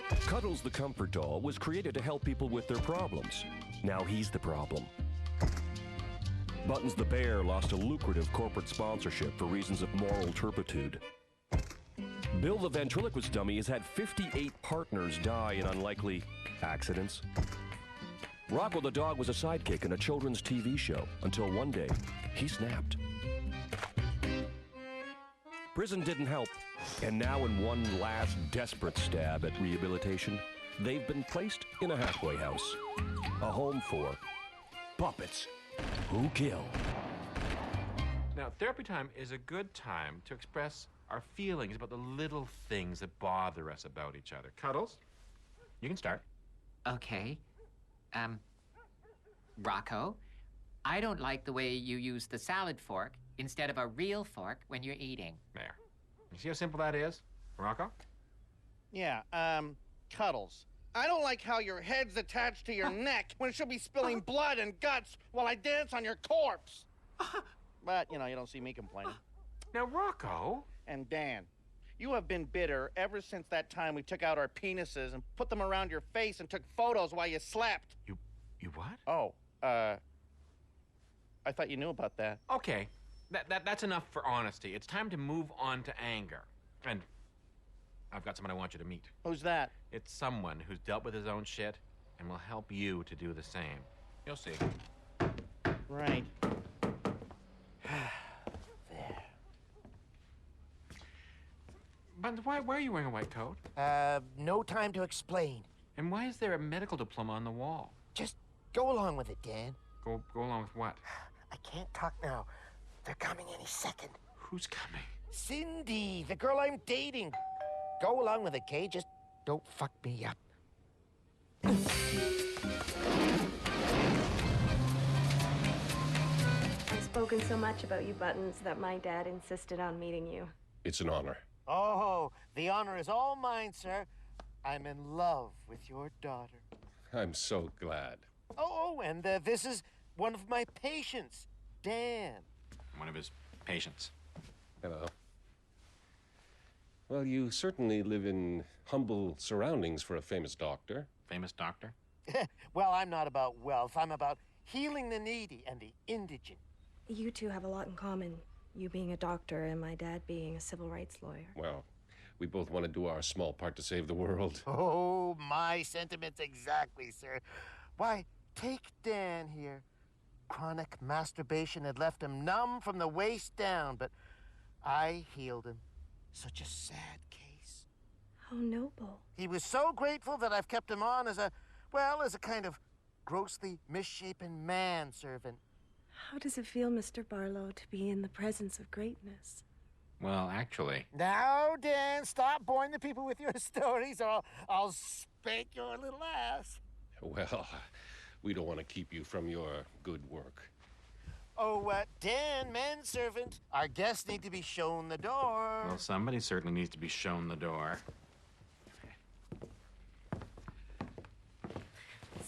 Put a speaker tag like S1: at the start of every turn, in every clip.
S1: Cuddles the Comfort Doll was created to help people with their problems. Now he's the problem. Buttons the Bear lost a lucrative corporate sponsorship for reasons of moral turpitude. Bill the Ventriloquist Dummy has had 58 partners die in unlikely accidents. Rocko the Dog was a sidekick in a children's TV show until one day he snapped. Prison didn't help, and now in one last desperate stab at rehabilitation, they've been placed in a halfway house. A home for puppets who kill.
S2: Now, therapy time is a good time to express our feelings about the little things that bother us about each other. Cuddles, you can start.
S3: Okay. Rocko, I don't like the way you use the salad fork instead of a real fork when you're eating.
S2: There. You see how simple that is? Rocko?
S4: Yeah, Cuddles. I don't like how your head's attached to your neck when it should be spilling blood and guts while I dance on your corpse. But, you know, you don't see me complaining.
S2: Now, Rocko.
S4: And Dan, you have been bitter ever since that time we took out our penises and put them around your face and took photos while you slept.
S2: You what?
S4: Oh, I thought you knew about that.
S2: Okay. That's enough for honesty. It's time to move on to anger. And I've got someone I want you to meet.
S4: Who's that?
S2: It's someone who's dealt with his own shit and will help you to do the same. You'll see.
S4: Right.
S2: But why are you wearing a white coat?
S5: No time to explain.
S2: And why is there a medical diploma on the wall?
S5: Just go along with it, Dan.
S2: Go along with what?
S5: I can't talk now. They're coming any second.
S2: Who's coming?
S5: Cindy, the girl I'm dating. Go along with it, Kay. Just don't fuck me up.
S6: I've spoken so much about you, Buttons, that my dad insisted on meeting you.
S1: It's an honor.
S5: Oh, the honor is all mine, sir. I'm in love with your daughter.
S1: I'm so glad.
S5: Oh, and this is one of my patients, Dan.
S2: One of his patients.
S1: Hello. Well, you certainly live in humble surroundings for a famous doctor.
S2: Famous doctor?
S5: Well, I'm not about wealth. I'm about healing the needy and the indigent.
S6: You two have a lot in common. You being a doctor and my dad being a civil rights lawyer.
S1: Well, we both want to do our small part to save the world.
S5: Oh, my sentiments exactly, sir. Why, take Dan here. Chronic masturbation had left him numb from the waist down, but I healed him. Such a sad case.
S6: How noble.
S5: He was so grateful that I've kept him on as a kind of grossly misshapen manservant.
S6: How does it feel, Mr. Barlow, to be in the presence of greatness?
S2: Well, actually.
S5: Now, Dan, stop boring the people with your stories or I'll spank your little ass.
S1: Well, we don't want to keep you from your good work.
S5: Oh, Dan, manservant, our guests need to be shown the door.
S2: Well, somebody certainly needs to be shown the door.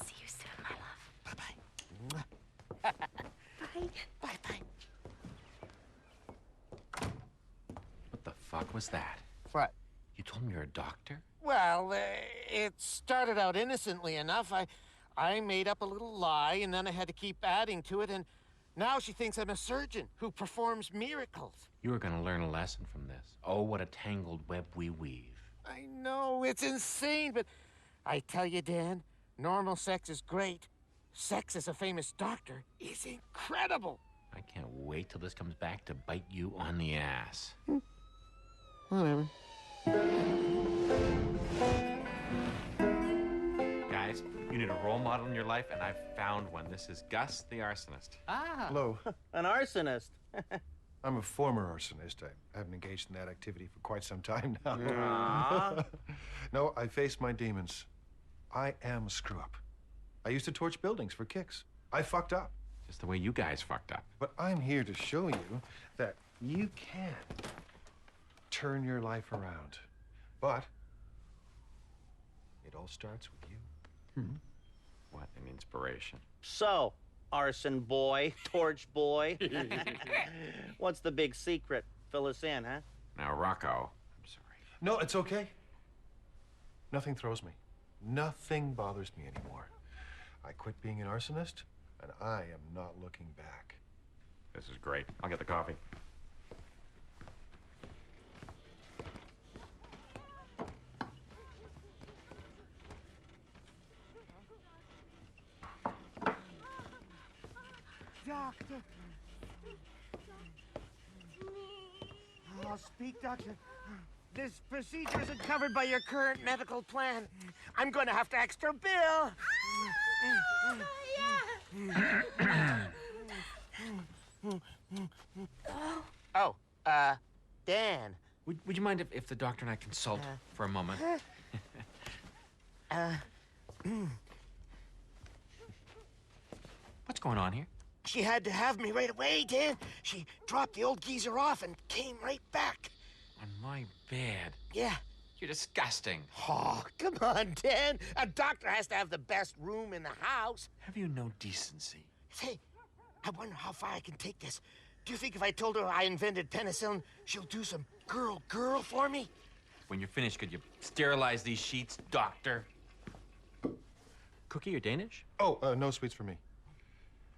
S6: See you soon, my love.
S5: Bye-bye.
S6: Bye.
S5: Bye-bye.
S2: What the fuck was that?
S5: What?
S2: You told me you're a doctor?
S5: Well, it started out innocently enough. I made up a little lie, and then I had to keep adding to it, and now she thinks I'm a surgeon who performs miracles.
S2: You are going to learn a lesson from this. Oh, what a tangled web we weave.
S5: I know, it's insane, but I tell you, Dan, normal sex is great. Sex as a famous doctor is incredible.
S2: I can't wait till this comes back to bite you on the ass.
S5: Whatever.
S2: Guys, you need a role model in your life, and I've found one. This is Gus the Arsonist.
S3: Ah.
S7: Hello.
S4: An arsonist.
S7: I'm a former arsonist. I haven't engaged in that activity for quite some time now.
S4: Aww.
S7: No, I face my demons. I am a screw-up. I used to torch buildings for kicks. I fucked up.
S2: Just the way you guys fucked up.
S7: But I'm here to show you that you can turn your life around. But it all starts with you.
S2: What an inspiration.
S4: So, arson boy, torch boy. What's the big secret? Fill us in, huh?
S2: Now, Rocko, I'm sorry.
S7: No, it's okay. Nothing throws me. Nothing bothers me anymore. I quit being an arsonist, and I am not looking back.
S2: This is great. I'll get the coffee.
S5: Doctor. Oh, speak, doctor. This procedure isn't covered by your current medical plan. I'm going to have to extra bill. Oh, Dan.
S2: Would you mind if the doctor and I consult for a moment? What's going on here?
S5: She had to have me right away, Dan. She dropped the old geezer off and came right back.
S2: On my bed.
S5: Yeah.
S2: You're disgusting.
S5: Oh, come on, Dan. A doctor has to have the best room in the house.
S2: Have you no decency?
S5: Say, I wonder how far I can take this. Do you think if I told her I invented penicillin, she'll do some girl for me?
S2: When you're finished, could you sterilize these sheets, doctor? Cookie or Danish?
S7: Oh, no sweets for me.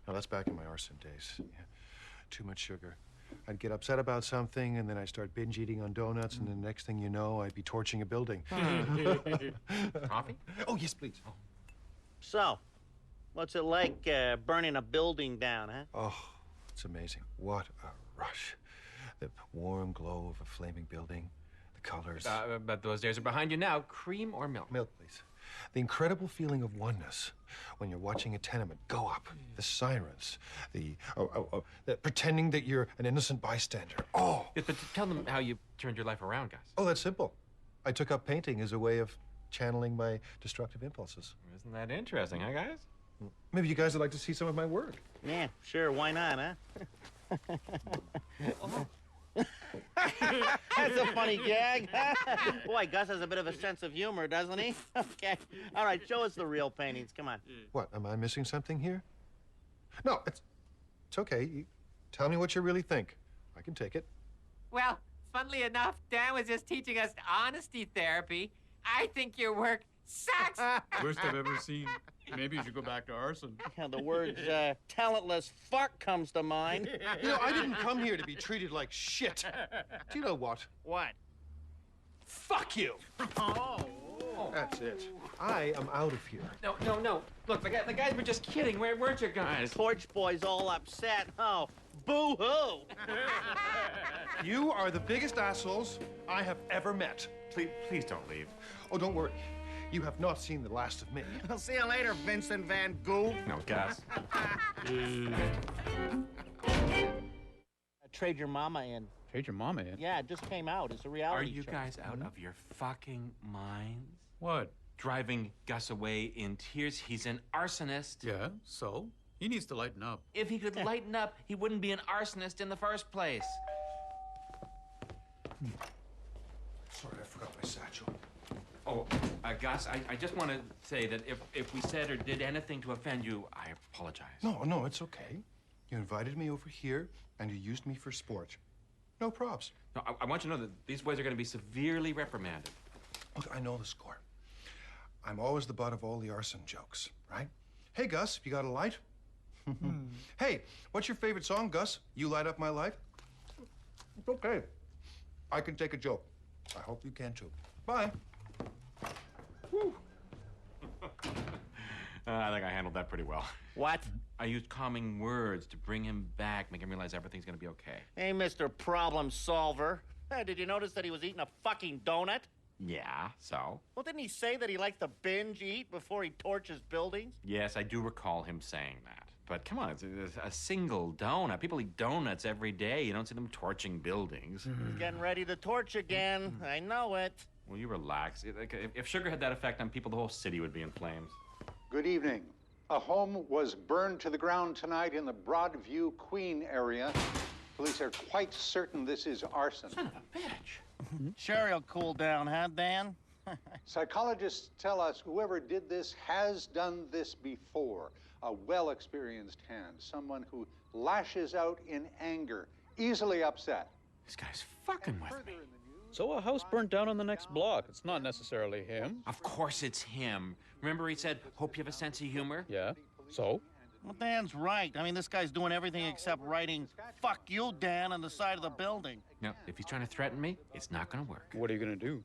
S7: No, that's back in my arson days. Yeah. Too much sugar. I'd get upset about something, and then I'd start binge eating on donuts, and the next thing you know, I'd be torching a building.
S2: Coffee?
S7: Oh, yes, please. Oh.
S4: So, what's it like burning a building down, huh?
S7: Oh, it's amazing. What a rush. The warm glow of a flaming building, the colors.
S2: But those days are behind you now. Cream or milk?
S7: Milk, please. The incredible feeling of oneness when you're watching a tenement go up. The sirens, the pretending that you're an innocent bystander. Oh!
S2: Yeah, but tell them how you turned your life around, Gus.
S7: Oh, that's simple. I took up painting as a way of channeling my destructive impulses.
S2: Isn't that interesting, huh, guys?
S7: Maybe you guys would like to see some of my work.
S4: Yeah, sure, why not, huh? That's a funny gag. Boy, Gus has a bit of a sense of humor, doesn't he? Okay. All right, show us the real paintings. Come on.
S7: What, am I missing something here? No, it's okay. You tell me what you really think. I can take it.
S3: Well, funnily enough, Dan was just teaching us honesty therapy. I think your work sucks.
S8: Worst I've ever seen. Maybe you should go back to arson.
S4: Yeah, the words talentless fuck comes to mind.
S7: You know, I didn't come here to be treated like shit. Do you know what?
S4: What?
S7: Fuck you!
S4: Oh.
S7: That's it. I am out of here.
S2: No. Look, the guys were just kidding. Where weren't you guys?
S4: Torch boy's all upset. Oh, boo-hoo.
S7: You are the biggest assholes I have ever met.
S2: Please don't leave.
S7: Oh, don't worry. You have not seen the last of me.
S4: I'll see you later, Vincent Van Gogh.
S2: No, Gus.
S4: Trade Your Mama in.
S8: Trade Your Mama in?
S4: Yeah, it just came out. It's a reality
S2: Are you
S4: show.
S2: guys out of your fucking minds?
S8: What?
S2: Driving Gus away in tears. He's an arsonist.
S8: Yeah, so? He needs to lighten up.
S2: If he could lighten up, he wouldn't be an arsonist in the first place.
S7: Sorry, I forgot my satchel.
S2: Oh, Gus, I just want to say that if we said or did anything to offend you, I apologize.
S7: No, it's okay. You invited me over here, and you used me for sport. No props.
S2: No, I want you to know that these boys are going to be severely reprimanded.
S7: Look, I know the score. I'm always the butt of all the arson jokes, right? Hey, Gus, you got a light? Hey, what's your favorite song, Gus? You Light Up My Life? It's okay. I can take a joke. I hope you can, too. Bye.
S2: Whew. I think I handled that pretty well.
S4: What?
S2: I used calming words to bring him back, make him realize everything's going to be okay.
S4: Hey, Mr. Problem Solver. Hey, did you notice that he was eating a fucking donut?
S2: Yeah, so?
S4: Well, didn't he say that he liked to binge eat before he torches buildings?
S2: Yes, I do recall him saying that. But come on, it's a single donut. People eat donuts every day. You don't see them torching buildings.
S4: He's getting ready to torch again. I know it.
S2: Will you relax? If sugar had that effect on people, the whole city would be in flames.
S9: Good evening. A home was burned to the ground tonight in the Broadview Queen area. Police are quite certain this is arson.
S2: Son of a bitch.
S4: Sure, he'll cool down, huh, Dan?
S9: Psychologists tell us whoever did this has done this before. A well-experienced hand, someone who lashes out in anger, easily upset.
S2: This guy's fucking with
S9: Further
S2: me.
S9: in the news,
S8: So a house burnt down on the next block. It's not necessarily him.
S2: Of course it's him. Remember he said, hope you have a sense of humor?
S8: Yeah, so?
S4: Well, Dan's right. I mean, this guy's doing everything except writing, "Fuck you, Dan," on the side of the building.
S2: No, if he's trying to threaten me, it's not gonna work.
S8: What are you gonna do?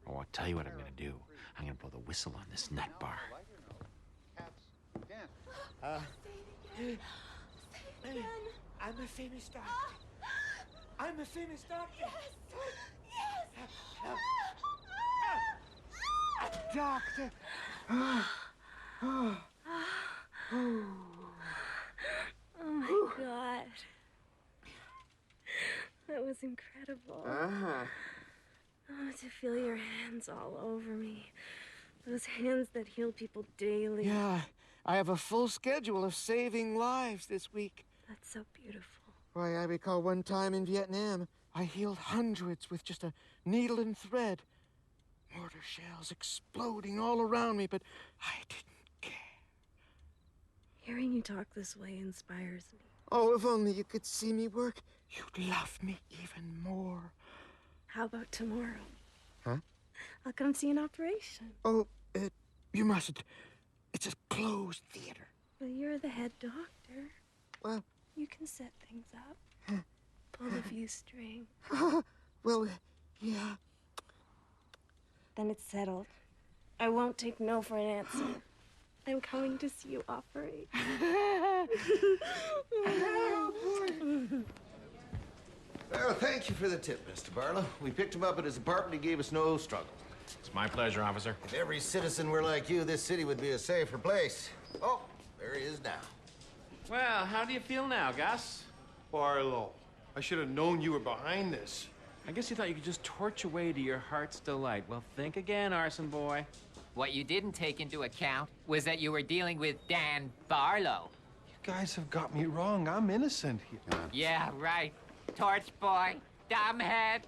S2: Oh, I'll tell you what I'm gonna do. I'm gonna blow the whistle on this nut bar.
S5: I'm a famous doctor. I'm a famous doctor. Yes. Doctor.
S6: Oh my God. That was incredible. Oh, to feel your hands all over me. Those hands that heal people daily.
S5: Yeah, I have a full schedule of saving lives this week.
S6: That's so beautiful.
S5: Why, I recall one time in Vietnam, I healed hundreds with just a needle and thread. Mortar shells exploding all around me, but I didn't care.
S6: Hearing you talk this way inspires me.
S5: Oh, if only you could see me work, you'd love me even more.
S6: How about tomorrow?
S5: Huh?
S6: I'll come see an operation.
S5: Oh, you mustn't. It's a closed theater.
S6: Well, you're the head doctor.
S5: Well,
S6: you can set things up. Pull the view string.
S5: well, yeah.
S6: Then it's settled. I won't take no for an answer. I'm coming to see you operate.
S10: Well, thank you for the tip, Mr. Barlow. We picked him up at his apartment. He gave us no struggle.
S2: It's my pleasure, officer.
S10: If every citizen were like you, this city would be a safer place. Oh, there he is now.
S2: Well, how do you feel now, Gus?
S7: Barlow, I should have known you were behind this.
S2: I guess you thought you could just torch away to your heart's delight. Well, think again, arson boy.
S3: What you didn't take into account was that you were dealing with Dan Barlow.
S7: You guys have got me wrong. I'm innocent here.
S3: Yeah, right. Torch boy, dumbhead.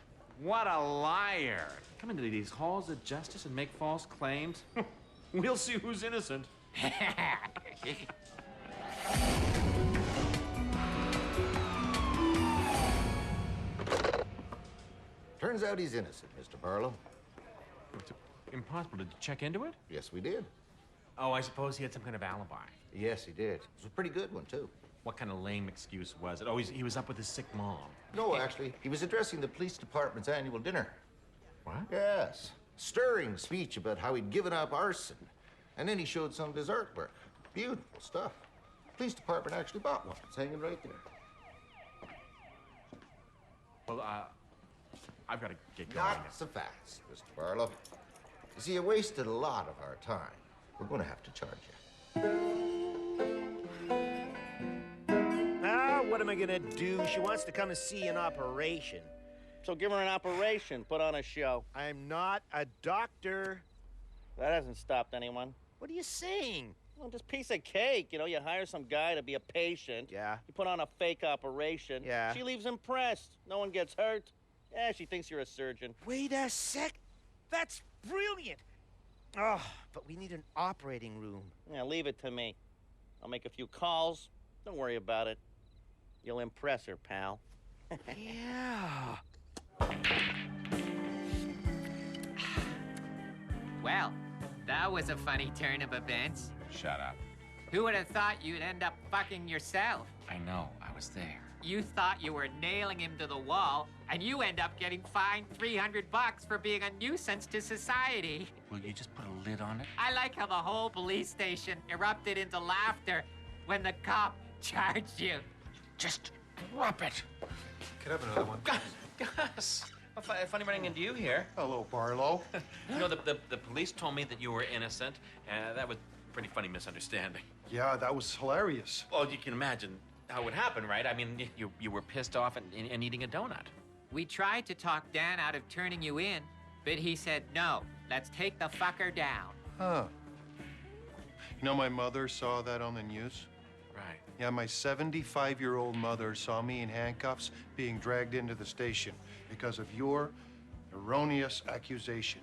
S2: What a liar. Come into these halls of justice and make false claims. We'll see who's innocent.
S10: Turns out he's innocent, Mr. Barlow.
S2: It's impossible. Did you check into it?
S10: Yes, we did.
S2: Oh, I suppose he had some kind of alibi.
S10: Yes, he did. It was a pretty good one, too.
S2: What kind of lame excuse was it? Oh, he was up with his sick mom.
S10: No, actually, he was addressing the police department's annual dinner.
S2: What?
S10: Yes. Stirring speech about how he'd given up arson. And then he showed some of his artwork. Beautiful stuff. Police department actually bought one. It's hanging right there.
S2: Well, I've got to get going.
S10: Not so fast, Mr. Barlow. You see, you wasted a lot of our time. We're going to have to charge you.
S5: What am I gonna do? She wants to come and see an operation.
S4: So give her an operation, put on a show.
S5: I'm not a doctor.
S4: That hasn't stopped anyone.
S5: What are you saying?
S4: Well, just piece of cake. You know, you hire some guy to be a patient.
S5: Yeah.
S4: You put on a fake operation.
S5: Yeah.
S4: She leaves impressed. No one gets hurt. Yeah, she thinks you're a surgeon.
S5: Wait a sec. That's brilliant. Oh, but we need an operating room.
S4: Yeah, leave it to me. I'll make a few calls. Don't worry about it. You'll impress her, pal.
S5: Yeah.
S3: Well, that was a funny turn of events.
S2: Shut up.
S3: Who would have thought you'd end up fucking yourself?
S2: I know. I was there.
S3: You thought you were nailing him to the wall, and you end up getting fined $300 for being a nuisance to society.
S2: Will you just put a lid on it?
S3: I like how the whole police station erupted into laughter when the cop charged you.
S2: Just drop it.
S7: Could I have another one?
S2: Gus, funny running into you here.
S7: Hello, Barlow.
S2: You know, the police told me that you were innocent, and that was a pretty funny misunderstanding.
S7: Yeah, that was hilarious.
S2: Well, you can imagine how it would happen, right? I mean, you were pissed off and eating a donut.
S3: We tried to talk Dan out of turning you in, but he said, no, let's take the fucker down.
S7: Huh. You know, my mother saw that on the news.
S2: Right.
S7: Yeah, my 75-year-old mother saw me in handcuffs being dragged into the station because of your erroneous accusation.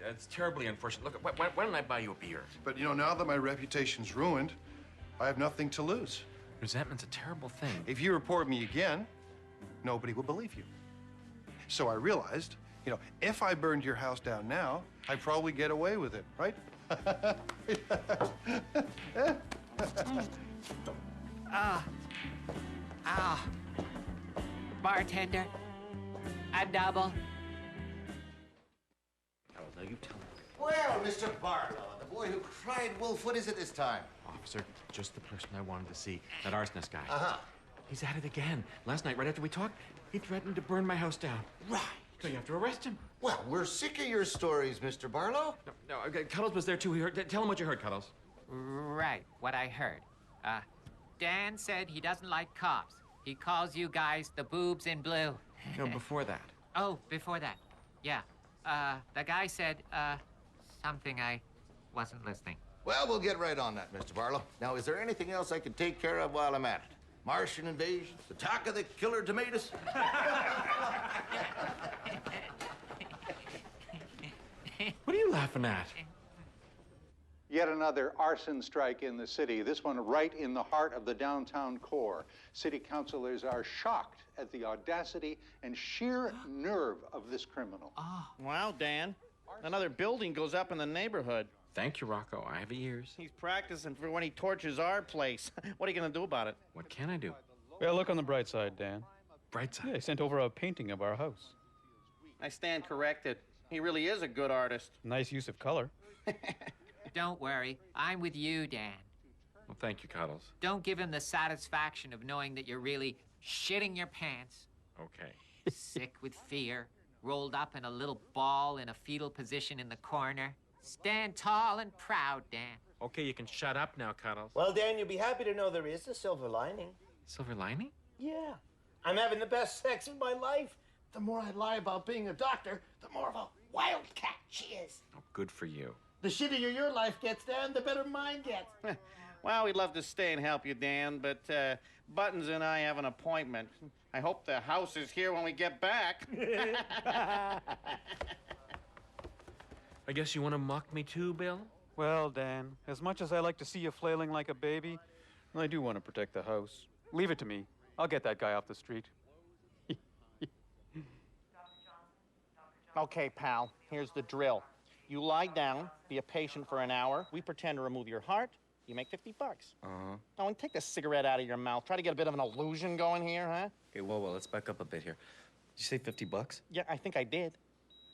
S2: It's terribly unfortunate. Look, why don't I buy you a beer?
S7: But, you know, now that my reputation's ruined, I have nothing to lose.
S2: Resentment's a terrible thing.
S7: If you report me again, nobody will believe you. So I realized You know, if I burned your house down now, I'd probably get away with it, right?
S3: Bartender, a double.
S2: Oh, now you tell me.
S10: Well, Mr. Barlow, the boy who cried wolf, what is it this time?
S2: Officer, just the person I wanted to see. That arsonist guy.
S10: Uh-huh.
S2: He's at it again. Last night, right after we talked, he threatened to burn my house down.
S10: Right.
S2: So you have to arrest him.
S10: Well, we're sick of your stories, Mr. Barlow.
S2: No, Cuddles was there too. He heard. Tell him what you heard, Cuddles.
S3: Right, what I heard. Dan said he doesn't like cops. He calls you guys the boobs in blue.
S2: No, before that.
S3: Oh, before that. Yeah. The guy said, something I wasn't listening.
S10: Well, we'll get right on that, Mr. Barlow. Now, is there anything else I can take care of while I'm at it? Martian invasion? Attack of the killer tomatoes?
S2: What are you laughing at?
S9: Yet another arson strike in the city, this one right in the heart of the downtown core. City councilors are shocked at the audacity and sheer nerve of this criminal.
S4: Wow, Dan. Another building goes up in the neighborhood.
S2: Thank you, Rocco. I have ears.
S4: He's practicing for when he torches our place. What are you gonna do about it?
S2: What can I do?
S8: Well, look on the bright side, Dan.
S2: Bright side.
S8: Yeah, he sent over a painting of our house.
S4: I stand corrected. He really is a good artist.
S8: Nice use of color.
S3: Don't worry, I'm with you, Dan.
S2: Well, thank you, Cuddles.
S3: Don't give him the satisfaction of knowing that you're really shitting your pants,
S2: Okay.
S3: sick with fear, rolled up in a little ball in a fetal position in the corner. Stand tall and proud, Dan.
S2: Okay, you can shut up now, Cuddles.
S5: Well, Dan, you'll be happy to know there is a silver lining.
S2: Silver lining?
S5: Yeah. I'm having the best sex of my life. The more I lie about being a doctor, the more of a wildcat she is.
S2: Oh, good for you.
S5: The shittier your life gets, Dan, the better mine gets.
S4: Well, we'd love to stay and help you, Dan, but Buttons and I have an appointment. I hope the house is here when we get back.
S2: I guess you want to mock me too, Bill?
S8: Well, Dan, as much as I like to see you flailing like a baby, I do want to protect the house. Leave it to me. I'll get that guy off the street.
S4: Okay, pal, here's the drill. You lie down, be a patient for an hour. We pretend to remove your heart. You make $50.
S11: Uh-huh.
S4: Oh, and take the cigarette out of your mouth. Try to get a bit of an illusion going here, huh?
S11: Okay, whoa, let's back up a bit here. Did you say $50?
S4: Yeah, I think I did.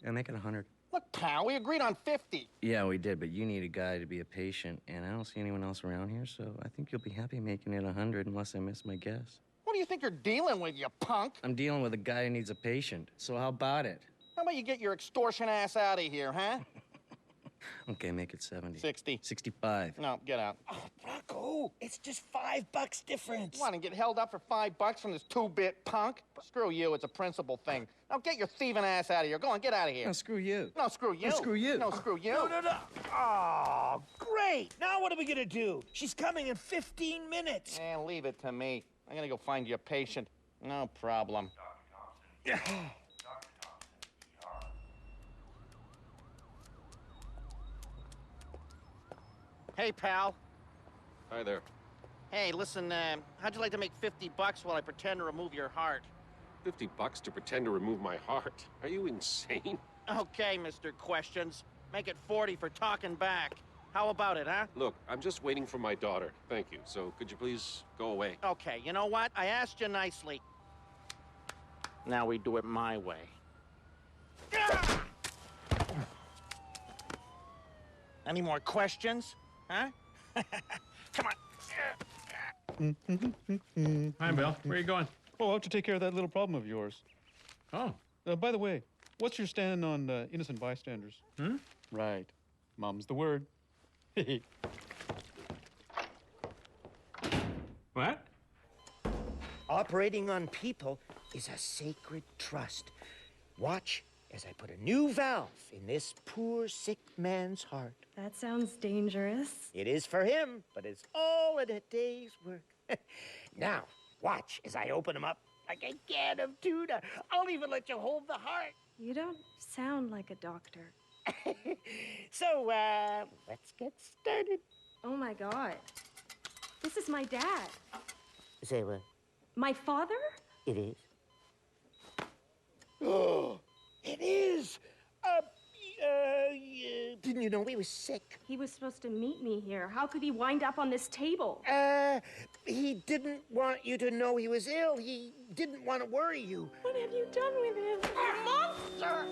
S11: Yeah, make it 100.
S4: Look, pal, we agreed on 50.
S11: Yeah, we did, but you need a guy to be a patient, and I don't see anyone else around here, so I think you'll be happy making it 100 unless I miss my guess.
S4: What do you think you're dealing with, you punk?
S11: I'm dealing with a guy who needs a patient, so how about it?
S4: How about you get your extortion ass out of here, huh?
S11: Okay, make it 70.
S4: 60.
S11: 65.
S4: No, get out.
S5: Oh, Rocco, it's just $5 difference.
S4: Want to get held up for $5 from this two-bit punk? Screw you, it's a principle thing. Now get your thieving ass out of here. Go on, get out of here.
S11: No, screw you.
S4: No, screw you.
S11: No, screw you.
S4: No, screw you.
S5: No. Oh, great. Now what are we gonna do? She's coming in 15 minutes.
S4: Man, leave it to me. I'm gonna go find you a patient. No problem. Hey, pal.
S12: Hi there.
S4: Hey, listen, how'd you like to make $50 while I pretend to remove your heart?
S12: $50 to pretend to remove my heart? Are you insane?
S4: Okay, Mr. Questions. Make it 40 for talking back. How about it, huh?
S12: Look, I'm just waiting for my daughter. Thank you. So could you please go away?
S4: Okay, you know what? I asked you nicely. Now we do it my way. Any more questions? Huh? Come on.
S8: Hi, Bill. Where are you going? Oh, I have to take care of that little problem of yours.
S2: Oh.
S8: By the way, what's your stand on innocent bystanders?
S2: Hmm?
S8: Right. Mum's the word.
S2: What?
S5: Operating on people is a sacred trust. Watch as I put a new valve in this poor sick man's heart.
S6: That sounds dangerous.
S5: It is for him, but it's all in a day's work. Now, watch as I open him up like a can of tuna. I'll even let you hold the heart.
S6: You don't sound like a doctor.
S5: So, let's get started.
S6: Oh my God. This is my dad.
S5: Say what?
S6: My father?
S5: It is. Oh, It is. Didn't you know he was sick?
S6: He was supposed to meet me here. How could he wind up on this table?
S5: He didn't want you to know he was ill. He didn't want to worry you.
S6: What have you done with him?
S5: A monster!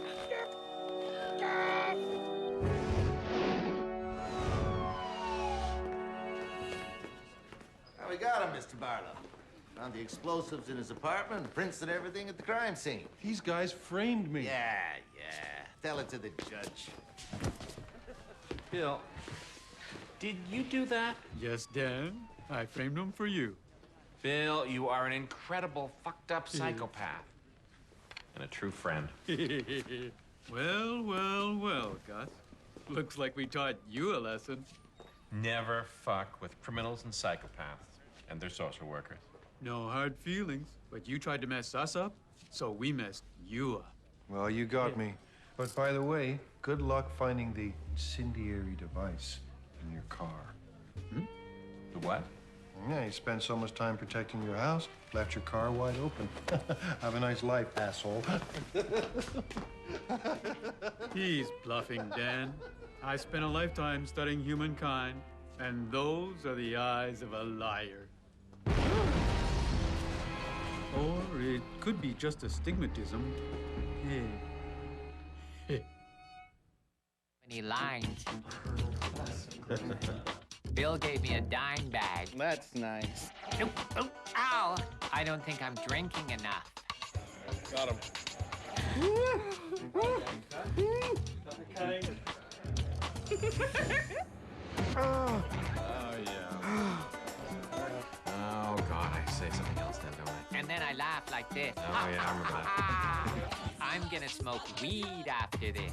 S10: How we got him, Mr. Barlow? Found the explosives in his apartment, prints and everything at the crime scene.
S7: These guys framed me.
S10: Yeah. Tell it to the judge.
S2: Bill, did you do that?
S8: Yes, Dan. I framed him for you.
S2: Bill, you are an incredible, fucked up psychopath. And a true friend.
S8: Well, Gus. Looks like we taught you a lesson.
S2: Never fuck with criminals and psychopaths and their social workers.
S8: No hard feelings, but you tried to mess us up, so we messed you up.
S7: Well, you got me. But by the way, good luck finding the incendiary device in your car.
S2: The what?
S7: Yeah, you spent so much time protecting your house, left your car wide open. Have a nice life, asshole.
S8: He's bluffing, Dan. I spent a lifetime studying humankind, and those are the eyes of a liar. Or it could be just astigmatism.
S3: Many lines. Bill gave me a dime bag.
S4: That's nice.
S3: Ow! I don't think I'm drinking enough.
S12: Got him.
S2: Oh, yeah. Oh, God, I say something else then, don't I?
S3: And then I laugh like this.
S2: Oh, yeah, I remember that.
S3: I'm gonna smoke weed after this.